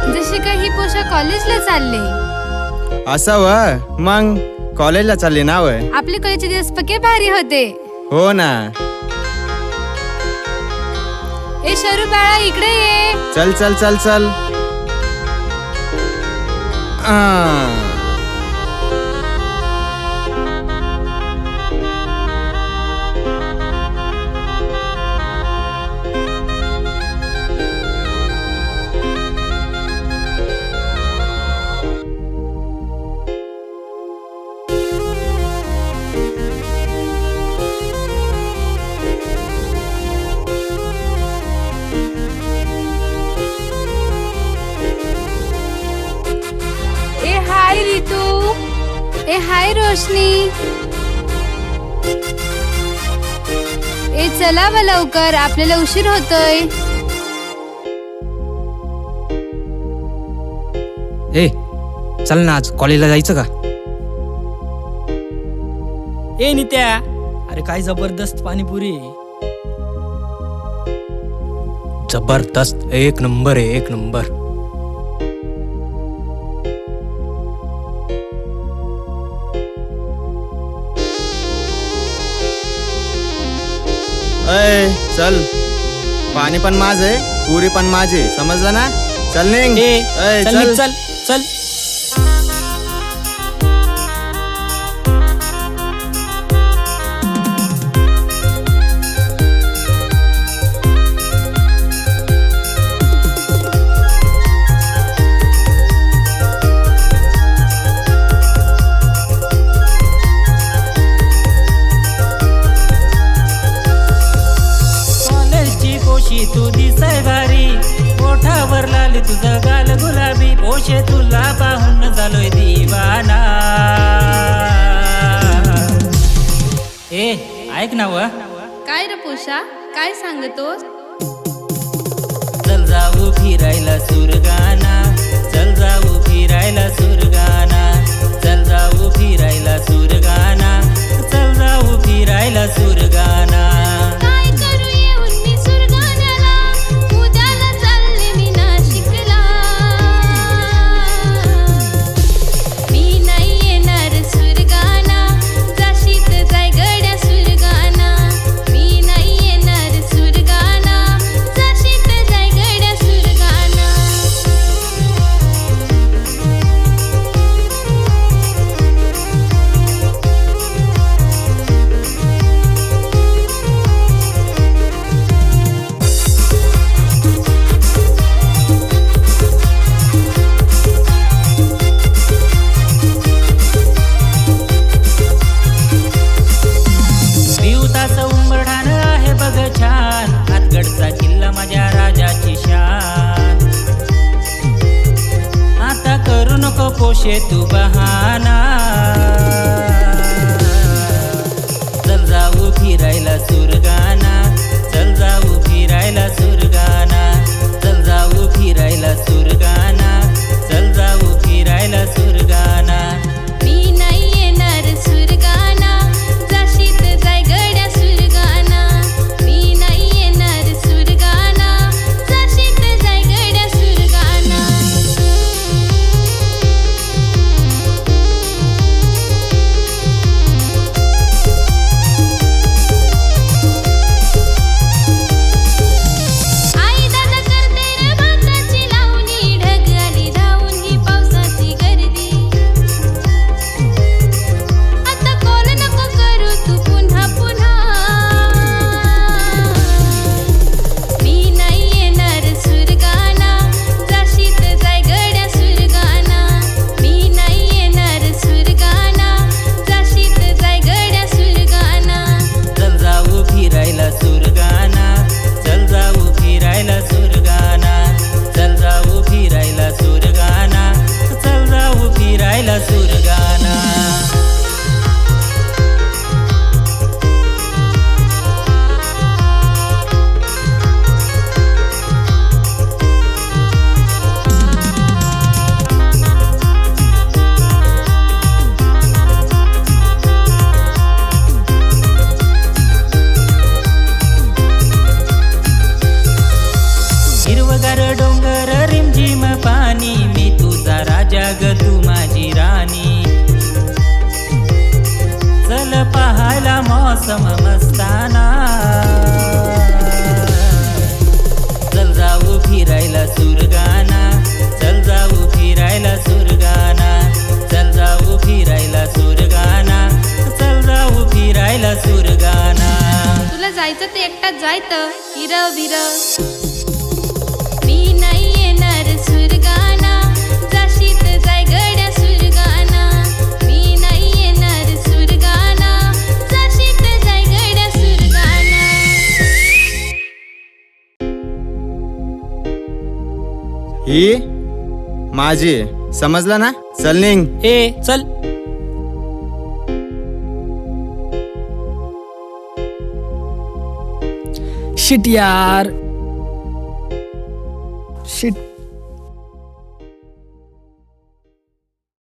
जशी काही पोषा कॉलेजला चालले. असं व मग कॉलेजला चालली ना वय. आपले कॉलेजचे दिवस पक्के भारी होते. हो ना. ए शरू बाळा इकडे ये. चल चल चल चल. हाय रितू. ए हाय रोशनी. ए चला व लवकर, आपल्याला उशीर होतोय. ए चल ना, आज कॉलेजला जायचं का? ए नित्या, अरे काय जबरदस्त पाणीपुरी. जबरदस्त, एक नंबर आहे, एक नंबर. अय चल, पाणी पण माझे, पुरी पण माझी, समजलं ना? चल निघ. ए चल चल चल. तू दिसाय भारी, ओठावर लाली तुझा गाल गुलाबी, पोशे तुला पाहून झालोय दिवाना. ए ऐक ना व. काय रे पोषा, काय सांगतोस? चल जाऊ फिरायला सुरगाना, चल जाऊ फिरायला सुरगाना, चल जाऊ फिरायला सुरगाना, चल जाऊ फिरायला सुरगाना. हातगडचा किल्ला माझ्या राजाची शान. आता करू नको पोशे तू बहाना, चल जाऊ फिरायला सुरगाना, चल जाऊ फिरायला सुरगाना, चल जाऊ फिरायला सुरगाना, चल जाऊ फिरायला सुरगाना. मी नाही येणार सुरगाना, जाशीत जाय गड्या सुरगाना. मी नाही येणार सुरगाना, जाशीत जाय गड्या सुरगाना. मौसम मस्ताना. चल जाऊ फिरायला सुरगाना, चल जाऊ फिरायला सुरगाना, चल जाऊ फिरायला सुरगाना, चल जाऊ फिरायला सुरगाना. तुला जायचं ते एकटाच जायचं हिरव बिरव. मी नाही येणार सुरगाना, जाशीत जाय गड्या सुरगाना. मी नाही येणार सुरगाना, जाशीत जाय गड्या सुरगाना. ही माझी आहे. समजलं ना? चल निघ. ए चल. शिट यार, शिट.